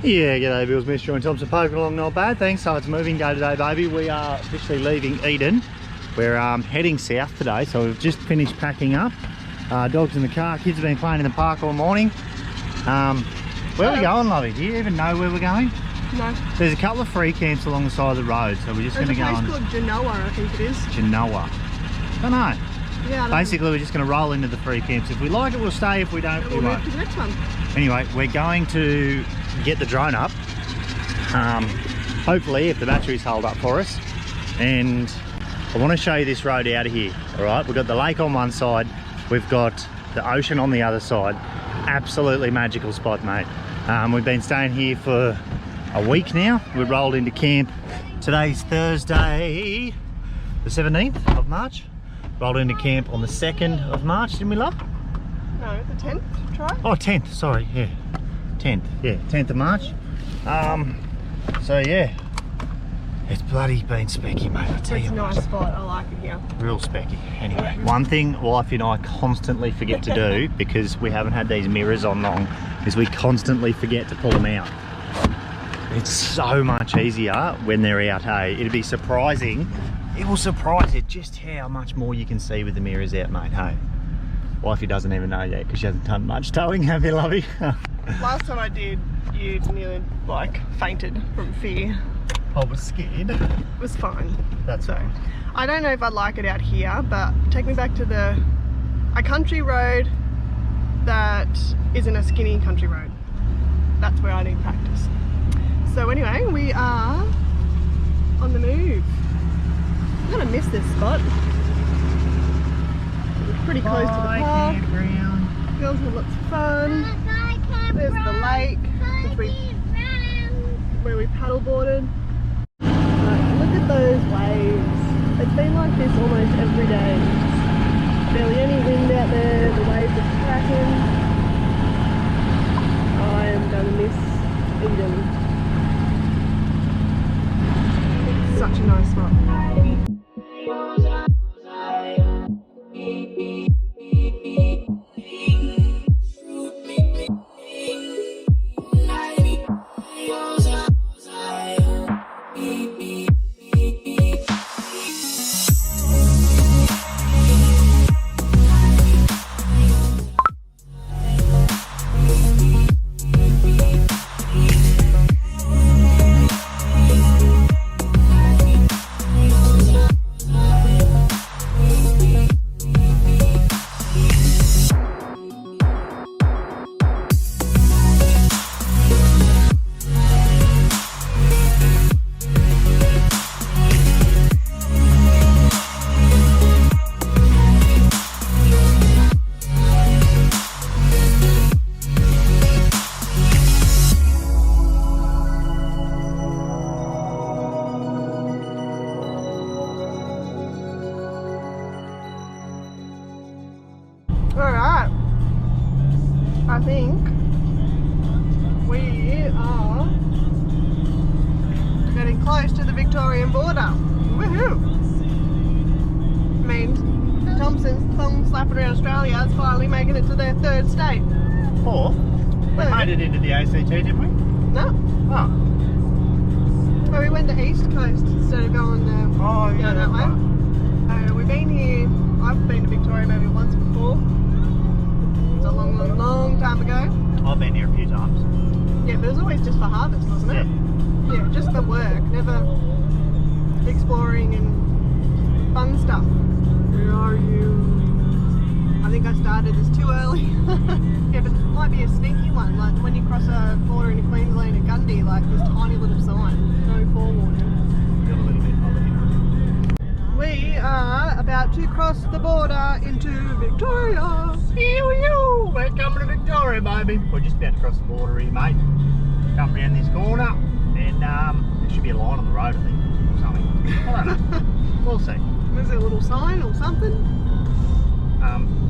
Yeah, g'day Bills, mrshaunythomson Thompson, poking along not bad, thanks. So it's moving day today, baby. We are officially leaving Eden. We're heading south today, so we've just finished packing up. Dogs in the car, kids have been playing in the park all morning. Where are we going, lovey? Do you even know where we're going? No. There's a couple of free camps along the side of the road, so we're just going to go on. There's a place called Genoa, I think it is. Genoa. I don't know. Yeah, basically, we're just going to roll into the free camps. If we like it, we'll stay. If we don't, we won't. Move to the next one. Anyway, we're going to get the drone up. Hopefully, if the batteries hold up for us. And I want to show you this road out of here. All right, we've got the lake on one side. We've got the ocean on the other side. Absolutely magical spot, mate. We've been staying here for a week now. We rolled into camp. Today's Thursday, the 17th of March. Rolled into camp on the 2nd of March, didn't we, love? No, the 10th, try. Oh, 10th, sorry, yeah. 10th, yeah, 10th of March. So yeah, it's bloody been specky, mate, I tell you. It's a nice spot, I like it here. Real specky. Anyway, one thing Wifey and I constantly forget to do, because we haven't had these mirrors on long, is we constantly forget to pull them out. It's so much easier when they're out, hey? It'd be surprising. It will surprise you just how much more you can see with the mirrors out, mate, hey? Wifey doesn't even know yet because she hasn't done much towing, have you, lovey? Last time I did, you nearly, like, fainted from fear. I was scared. It was fine. That's so, right. I don't know if I'd like it out here, but take me back to a country road that isn't a skinny country road. That's where I need practice. So anyway, we are on the move. I'm gonna miss this spot. We're pretty close to the park. Girls have lots of fun. There's the lake where we paddleboarded. Look at those waves. It's been like this almost every day. Barely any wind out there. The waves are cracking. I am gonna miss Eden. It's such a nice spot. Alright, I think we are getting close to the Victorian border. Woohoo! Means Thomsons, Thong, Slappin around Australia is finally making it to their third state. Fourth? We made it into the ACT, didn't we? No. Oh. Well, we went to East Coast instead of going that way. Right. We've been here, I've been to Victoria maybe once before. It's a long time ago. I've been here a few times. Yeah, but it was always just for harvest, wasn't it? Yeah, just for work, never exploring and fun stuff. Where are you? I think I started this too early. Yeah, but it might be a sneaky one, like when you cross a border into Queensland and Gundy, like this tiny little sign, no forewarning. Got a little bit of it. We are about to cross the border into Victoria. Here we go. We're coming to Victoria, baby. We're just about to cross the border here, mate. Come around this corner, and there should be a line on the road, I think, or something. I don't know. We'll see. Is there a little sign or something?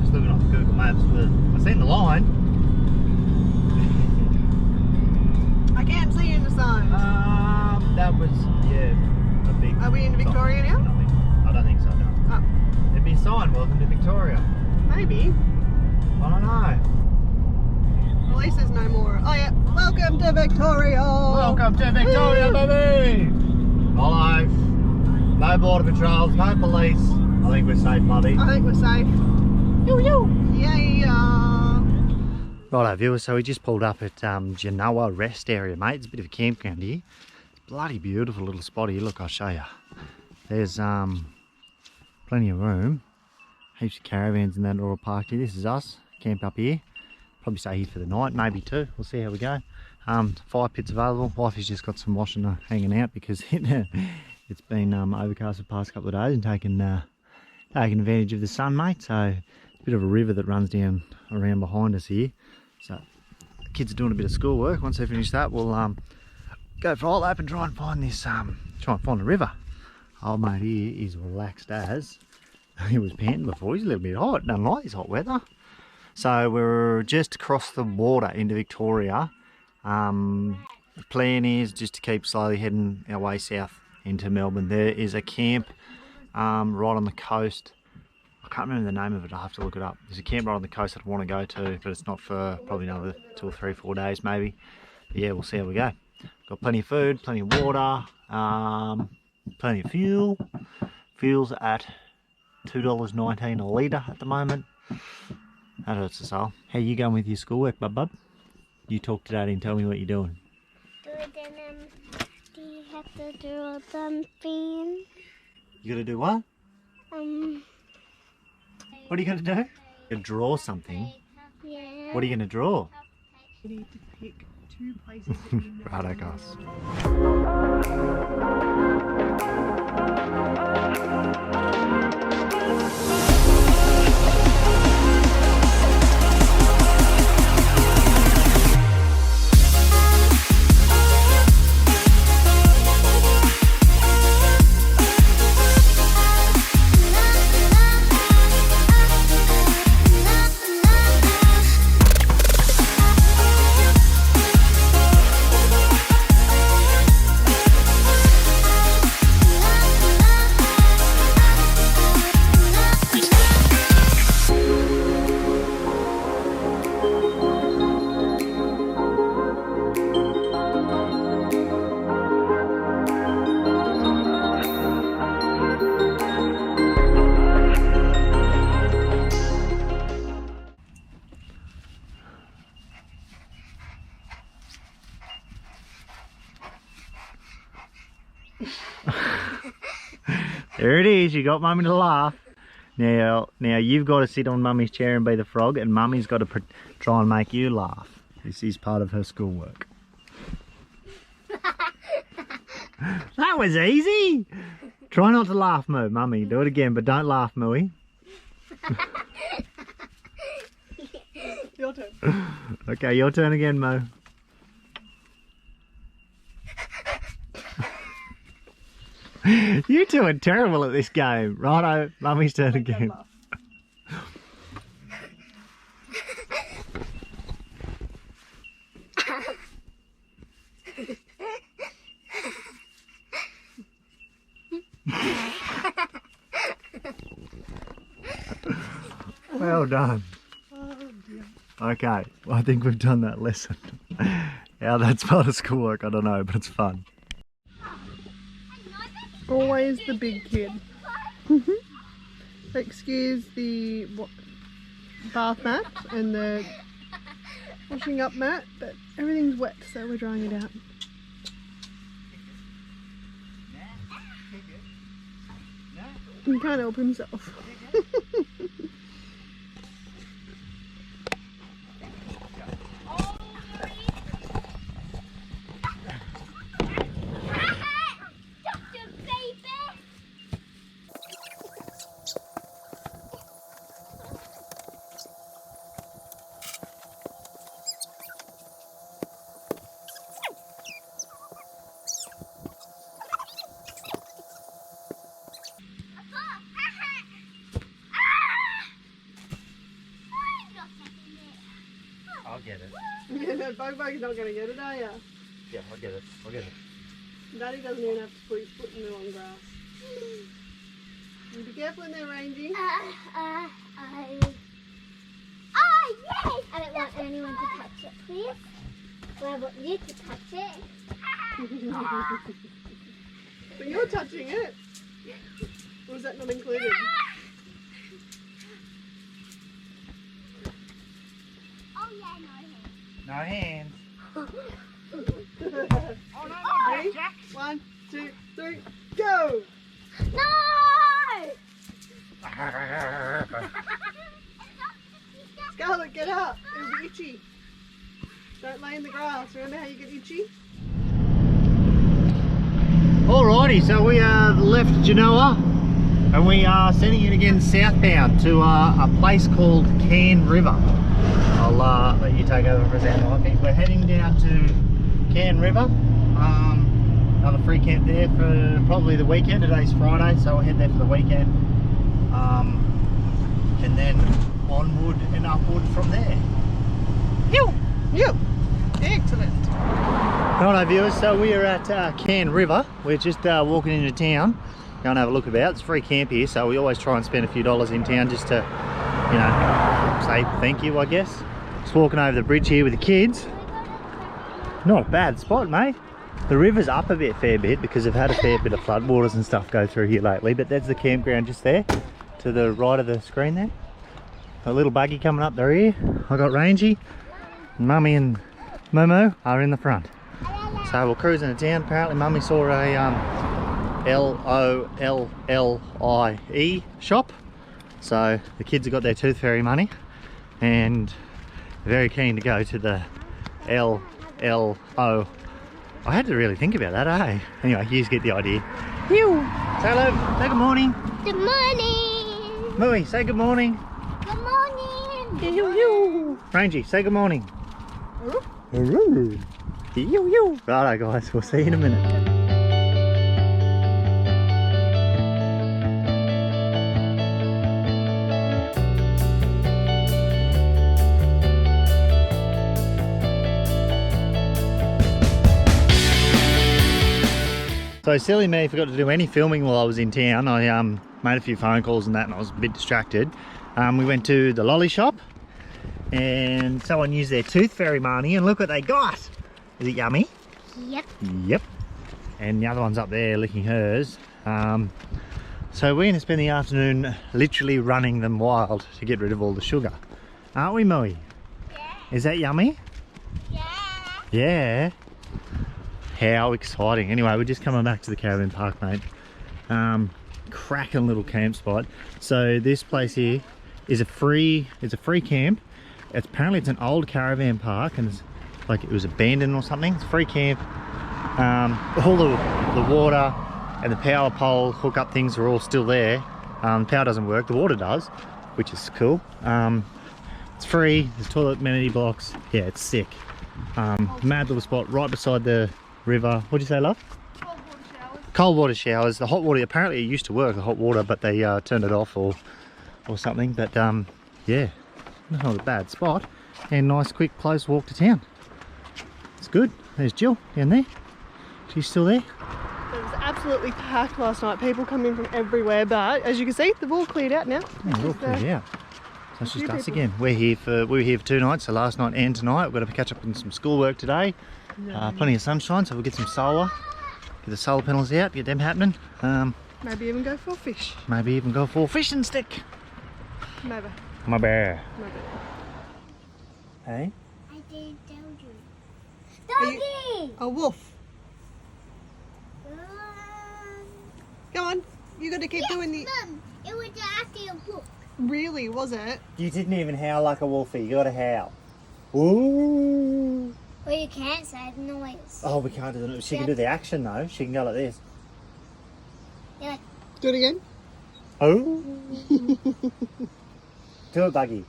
Just looking off Google Maps. I seen the line. I can't see in the sign. That was, yeah, a big. Are we in Victoria now? I don't think so, no. Oh. It'd be a sign, welcome to Victoria. Maybe. I don't know. At least there's no more. Oh yeah, Welcome to Victoria! Welcome to Victoria, baby! Hello. No border patrols, no police. I think we're safe, buddy. I think we're safe. Yeah. Righto, viewers, so we just pulled up at Genoa rest area, mate. It's a bit of a campground here. It's a bloody beautiful little spot here. Look, I'll show you. There's plenty of room. Heaps of caravans and that are all parked here. This is us, camped up here. Probably stay here for the night, maybe two. We'll see how we go. Fire pit's available. Wife has just got some washing hanging out because it's been overcast the past couple of days and taking advantage of the sun, mate. So it's a bit of a river that runs down around behind us here. So the kids are doing a bit of schoolwork. Once they finish that, we'll go for a lap and try and find this, try and find the river. Old mate here is relaxed as he was panting before. He's a little bit hot. Doesn't like this hot weather. So we're just across the water into Victoria. The plan is just to keep slowly heading our way south into Melbourne. There is a camp right on the coast. I can't remember the name of it, I'll have to look it up. There's a camp right on the coast that I want to go to, but it's not for probably another 2 or 3 or 4 days maybe. But yeah, we'll see how we go. Got plenty of food, plenty of water, plenty of fuel. Fuel's at $2.19 a litre at the moment. That hurts the soul. How you going with your schoolwork, bub? You talk to Daddy and tell me what you're doing. Do you have to do something? You gotta do what? What are you gonna do? You're gonna draw something. Yeah. What are you gonna draw? You need to pick 2 places that you know. Righto, guys. There it is, you got Mummy to laugh. Now you've got to sit on Mummy's chair and be the frog, and Mummy's got to try and make you laugh. This is part of her schoolwork. That was easy. Try not to laugh, Moo. Mummy, do it again, but don't laugh, Mooey. Your turn. Okay, your turn again, Moo. You two are terrible at this game. Righto, Mummy's turn again. Well done. Okay, well, I think we've done that lesson. How that's part of schoolwork, I don't know, but it's fun. Always the big kid. Excuse the bath mat and the washing up mat, but everything's wet, so we're drying it out. He can't help himself. I'll get it. Yeah, no, Bug's not going to get it, are you? Yeah, I'll get it. I'll get it. Daddy doesn't even have to put his foot in the long grass. And be careful when they're ranging. Yes! I don't want anyone to touch it, please. Well, I want you to touch it. But you're touching it. Or is that not included? Oh yeah, no. No hands. Ready? 1, 2, 3, go! No! Scarlett, get up. It'll be itchy. Don't lay in the grass. Remember how you get itchy? Alrighty, so we have left Genoa and we are sending it again southbound to a place called Cairns River. I'll let you take over for a second. I think we're heading down to Cairns River. Another free camp there for probably the weekend. Today's Friday, so we'll head there for the weekend. And then onward and upward from there. You! Excellent. Righto viewers, so we are at Cairns River. We're just walking into town, going to have a look about. It's free camp here, so we always try and spend a few dollars in town just to, you know, say thank you, I guess. Just walking over the bridge here with the kids. Not a bad spot, mate. The river's up a fair bit because they've had a fair bit of floodwaters and stuff go through here lately, but there's the campground just there, to the right of the screen there. A little buggy coming up the rear. I got Rangy, Mummy and Momo are in the front. So we're cruising to town. Apparently Mummy saw a L-O-L-L-I-E shop. So the kids have got their tooth fairy money and they're very keen to go to the L-L-O. I had to really think about that, eh? Anyway, you just get the idea. Say hello, say good morning. Good morning. Mooey, say good morning. Good morning. Rangy, say good morning. Righto guys, we'll see you in a minute. So silly me, forgot to do any filming while I was in town. I made a few phone calls and that and I was a bit distracted. We went to the lolly shop and someone used their tooth fairy money and look what they got. Is it yummy? Yep. Yep. And the other one's up there licking hers. So we're going to spend the afternoon literally running them wild to get rid of all the sugar. Aren't we, Moe? Yeah. Is that yummy? Yeah. Yeah. How exciting. Anyway, we're just coming back to the caravan park, mate. Cracking little camp spot. So this place here is it's a free camp. Apparently it's an old caravan park and it's like it was abandoned or something. It's free camp. All the water and the power pole hookup things are all still there. The power doesn't work, the water does, which is cool. It's free, there's toilet amenity blocks. Yeah, it's sick. Mad little spot right beside the river. What'd you say, love? Cold water showers. Cold water showers. The hot water, apparently it used to work, the hot water, but they turned it off or something. But yeah, not a bad spot. And nice quick close walk to town. It's good. There's Jill down there. She's still there. It was absolutely packed last night. People coming from everywhere, but as you can see, they've all cleared out now. Yeah, we're all cleared out. So it's just few us people. again. We were here for 2 nights, so last night and tonight. We've got to catch up on some schoolwork today. Plenty of sunshine, so we'll get some solar. Get the solar panels out, get them happening. Maybe even go for a fish. Maybe even go for a fishing stick. Maybe. My bear. Maybe. Hey? I didn't tell you. Are you- Doggy! A wolf. Go on. You got to keep doing the. Mum, it was actually a wolf. Really, was it? You didn't even howl like a wolfie. You got to howl. Ooh. Well, you can't say the noise. Oh, we can't do the noise. She can do the action though. She can go like this. Yeah. Do it again. Oh. Do it, Buggy.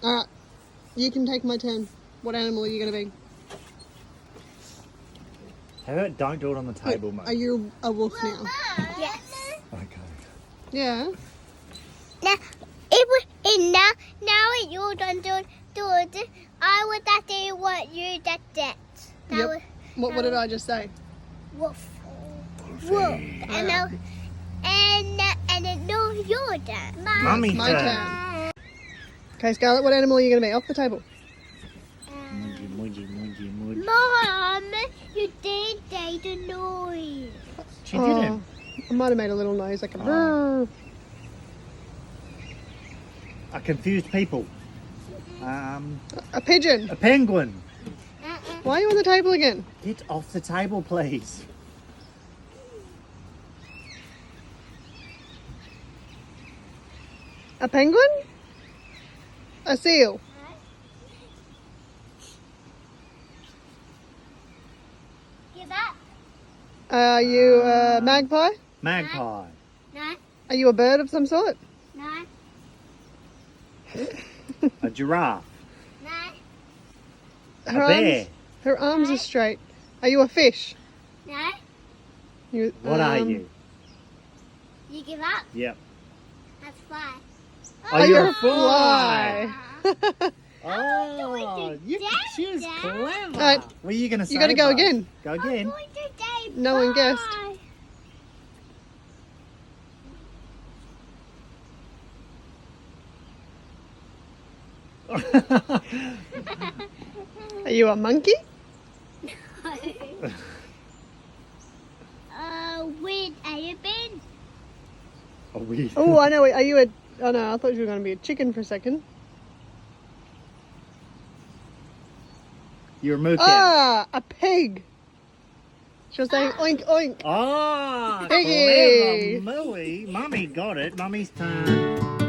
All right. You can take my turn. What animal are you going to be? How about don't do it on the table, mate? Are you a wolf now? Yes. Okay. Yeah. Now, it was now you don't do it. I was actually what you did that. That Yep. was What did I just say? wolf. Wolf. And now, and it knows your turn. Mummy my turn. turn. Okay, Scarlett, what animal are you going to be? Off the table. Mom, you did make a noise. She didn't. I might have made a little noise like a Oh. brrr. A confused people. A pigeon. A penguin. Why are you on the table again? Get off the table, please. A penguin? A seal? Give up. Are you a magpie? Magpie. No, Are you a bird of some sort? no, A giraffe. no. Her A bear. Her arms are straight. Are you a fish? No. You, What are you? You give up? Yep. That's fly. Oh, you're you're a fly. Oh, she was Dad. clever. Right. What are you going to say? You gotta go Buzz? again. Go I'm again. going to say No one guessed. bye. Are you a monkey? Where have you been? Oh, weird. Oh, I know. Are you a... Oh, no. I thought you were going to be a chicken for a second. You're a moocow. Ah, a pig. She was saying oink, oink. Oh, Piggy. clever, Mooey. Mummy got it. Mummy's turn.